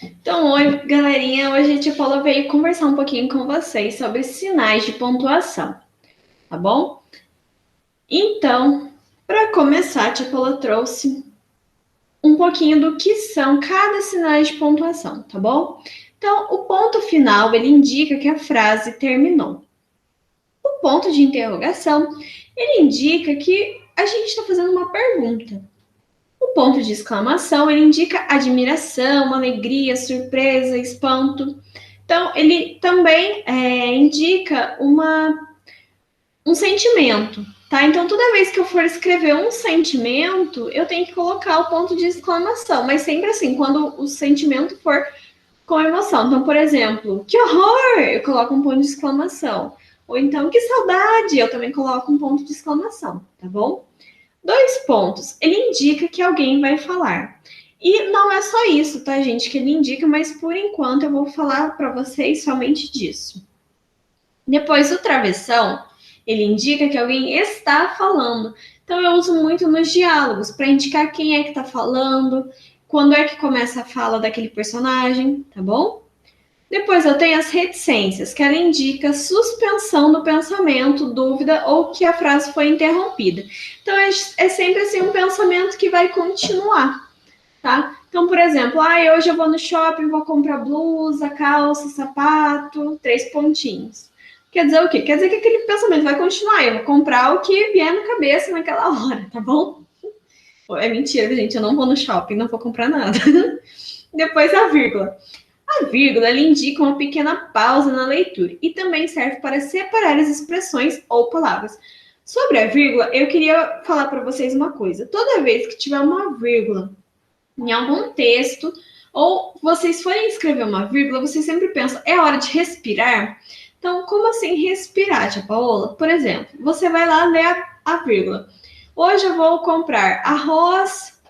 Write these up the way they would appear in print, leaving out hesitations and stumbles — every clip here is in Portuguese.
Então, oi, galerinha. Hoje a Tia Paula veio conversar um pouquinho com vocês sobre sinais de pontuação, tá bom? Então, para começar, a Tia Paula trouxe um pouquinho do que são cada sinal de pontuação, tá bom? Então, o ponto final, ele indica que a frase terminou. O ponto de interrogação, ele indica que a gente está fazendo uma pergunta. O ponto de exclamação, ele indica admiração, alegria, surpresa, espanto. Então, ele também indica um sentimento, tá? Então, toda vez que eu for escrever um sentimento, eu tenho que colocar o ponto de exclamação, mas sempre assim, quando o sentimento for com emoção. Então, por exemplo, que horror! Eu coloco um ponto de exclamação. Ou então, que saudade! Eu também coloco um ponto de exclamação, tá bom? 2 pontos. Ele indica que alguém vai falar. E não é só isso, tá, gente, que ele indica, mas por enquanto eu vou falar para vocês somente disso. Depois, o travessão, ele indica que alguém está falando. Então, eu uso muito nos diálogos para indicar quem é que está falando, quando é que começa a fala daquele personagem, tá bom? Depois eu tenho as reticências, que ela indica suspensão do pensamento, dúvida ou que a frase foi interrompida. Então é sempre assim um pensamento que vai continuar, tá? Então, por exemplo, hoje eu vou no shopping, vou comprar blusa, calça, sapato, 3 pontinhos. Quer dizer o quê? Quer dizer que aquele pensamento vai continuar. Eu vou comprar o que vier na cabeça naquela hora, tá bom? É mentira, gente. Eu não vou no shopping, não vou comprar nada. Depois a vírgula. A vírgula ela indica uma pequena pausa na leitura e também serve para separar as expressões ou palavras. Sobre a vírgula, eu queria falar para vocês uma coisa. Toda vez que tiver uma vírgula em algum texto, ou vocês forem escrever uma vírgula, vocês sempre pensam, é hora de respirar? Então, como assim respirar, tia Paola? Por exemplo, você vai lá ler a vírgula. Hoje eu vou comprar arroz,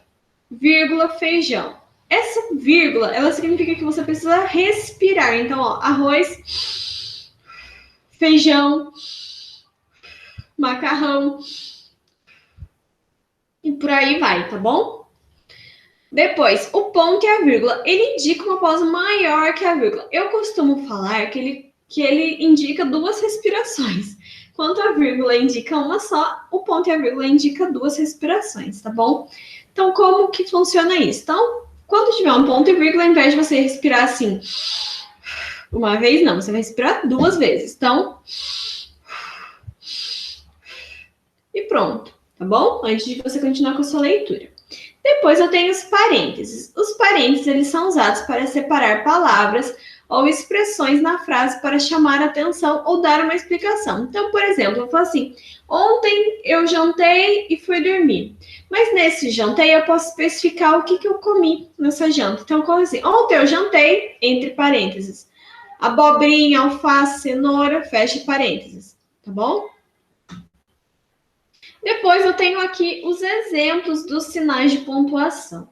vírgula, feijão. Essa vírgula, ela significa que você precisa respirar. Então, ó, arroz, feijão, macarrão e por aí vai, tá bom? Depois, o ponto e a vírgula, ele indica uma pausa maior que a vírgula. Eu costumo falar que ele indica 2 respirações. Quanto a vírgula indica uma só, o ponto e a vírgula indica 2 respirações, tá bom? Então, como que funciona isso? Então, quando tiver um ponto e vírgula, ao invés de você respirar assim, uma vez não, você vai respirar 2 vezes. Então, e pronto, tá bom? Antes de você continuar com a sua leitura. Depois eu tenho os parênteses. Os parênteses eles são usados para separar palavras ou expressões na frase para chamar a atenção ou dar uma explicação. Então, por exemplo, eu falo assim: ontem eu jantei e fui dormir. Mas nesse jantei eu posso especificar o que eu comi nessa janta. Então, eu falo assim: ontem eu jantei, entre parênteses, abobrinha, alface, cenoura, fecha parênteses. Tá bom? Depois eu tenho aqui os exemplos dos sinais de pontuação.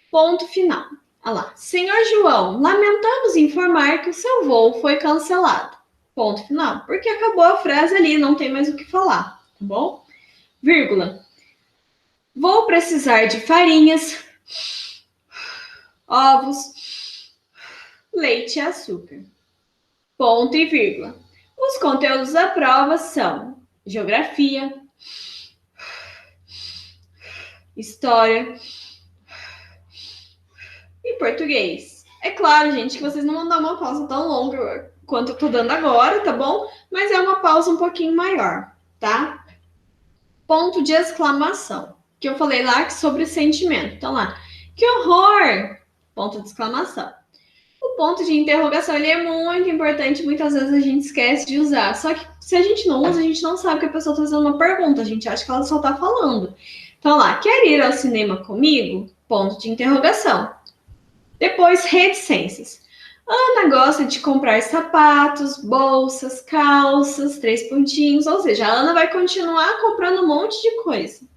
Ponto final. Olha lá. Senhor João, lamentamos informar que o seu voo foi cancelado. Ponto final. Porque acabou a frase ali, não tem mais o que falar, tá bom? Vírgula. Vou precisar de farinhas, ovos, leite e açúcar. Ponto e vírgula. Os conteúdos da prova são geografia, história e português. É claro, gente, que vocês não vão dar uma pausa tão longa quanto eu tô dando agora, tá bom? Mas é uma pausa um pouquinho maior, tá? Ponto de exclamação, que eu falei lá sobre sentimento. Então lá, que horror! Ponto de exclamação. O ponto de interrogação, ele é muito importante, muitas vezes a gente esquece de usar. Só que se a gente não usa, a gente não sabe que a pessoa está fazendo uma pergunta, a gente acha que ela só está falando. Então lá, quer ir ao cinema comigo? Ponto de interrogação. Depois, reticências. Ana gosta de comprar sapatos, bolsas, calças, 3 pontinhos, ou seja, a Ana vai continuar comprando um monte de coisa.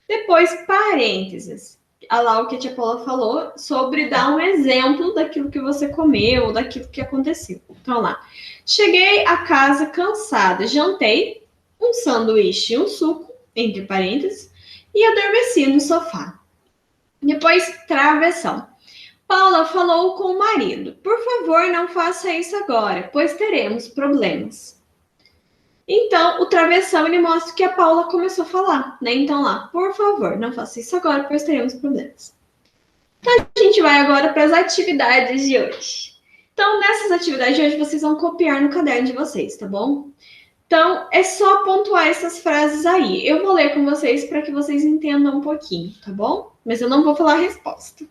Depois, parênteses. Olha lá o que a tia Paula falou sobre dar um exemplo daquilo que você comeu, daquilo que aconteceu. Então, lá. Cheguei a casa cansada, jantei um sanduíche e um suco, entre parênteses, e adormeci no sofá. Depois, travessão. Paula falou com o marido. Por favor, não faça isso agora, pois teremos problemas. Então, o travessão, ele mostra que a Paula começou a falar, né? Então, lá, por favor, não faça isso agora, pois teremos problemas. Então, a gente vai agora para as atividades de hoje. Então, nessas atividades de hoje, vocês vão copiar no caderno de vocês, tá bom? Então, é só pontuar essas frases aí. Eu vou ler com vocês para que vocês entendam um pouquinho, tá bom? Mas eu não vou falar a resposta.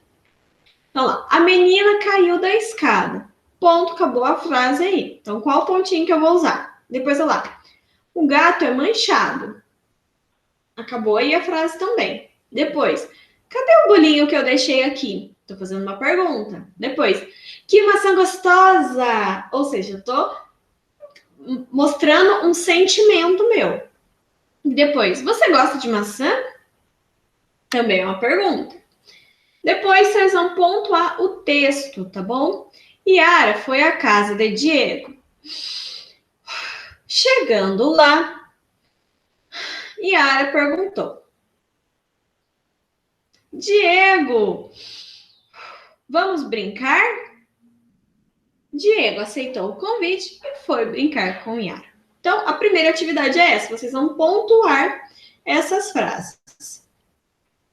Então, lá, a menina caiu da escada. Ponto, acabou a frase aí. Então, qual pontinho que eu vou usar? Depois, olha lá. O gato é manchado. Acabou aí a frase também. Depois, cadê o bolinho que eu deixei aqui? Tô fazendo uma pergunta. Depois, que maçã gostosa! Ou seja, eu tô mostrando um sentimento meu. Depois, você gosta de maçã? Também é uma pergunta. Depois, vocês vão pontuar o texto, tá bom? Yara foi à casa de Diego. Chegando lá, Yara perguntou: Diego, vamos brincar? Diego aceitou o convite e foi brincar com Yara. Então, a primeira atividade é essa. Vocês vão pontuar essas frases.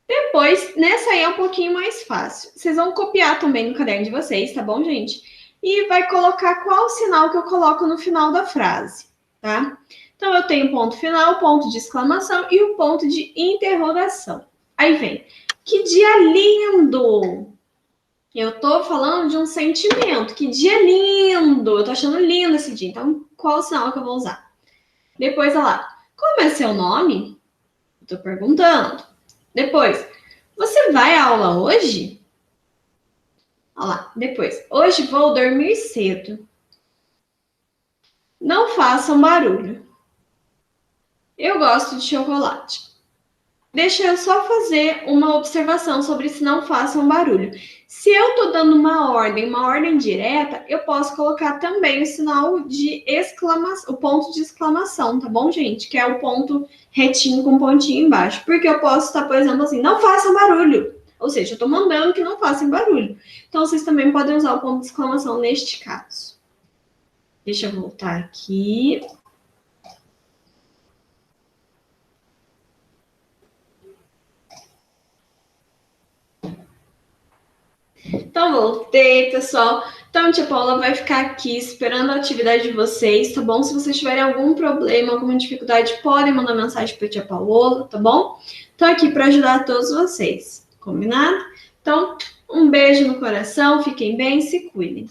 Depois, nessa aí é um pouquinho mais fácil. Vocês vão copiar também no caderno de vocês, tá bom, gente? E vai colocar qual sinal que eu coloco no final da frase, tá? Então, eu tenho ponto final, ponto de exclamação e o ponto de interrogação. Aí vem, que dia lindo! Eu tô falando de um sentimento, que dia lindo! Eu tô achando lindo esse dia, então qual o sinal que eu vou usar? Depois, olha lá, como é seu nome? Eu tô perguntando. Depois, você vai à aula hoje? Olha lá, depois, hoje vou dormir cedo. Não façam barulho. Eu gosto de chocolate. Deixa eu só fazer uma observação sobre se não façam barulho. Se eu tô dando uma ordem direta, eu posso colocar também o sinal de exclamação, o ponto de exclamação, tá bom, gente? Que é o ponto retinho com pontinho embaixo. Porque eu posso estar, por exemplo, assim, não façam barulho. Ou seja, eu tô mandando que não façam barulho. Então, vocês também podem usar o ponto de exclamação neste caso. Deixa eu voltar aqui. Então, voltei, pessoal. Então, a tia Paula vai ficar aqui esperando a atividade de vocês, tá bom? Se vocês tiverem algum problema, alguma dificuldade, podem mandar mensagem para a tia Paola, tá bom? Tô aqui para ajudar todos vocês, combinado? Então, um beijo no coração, fiquem bem, se cuidem.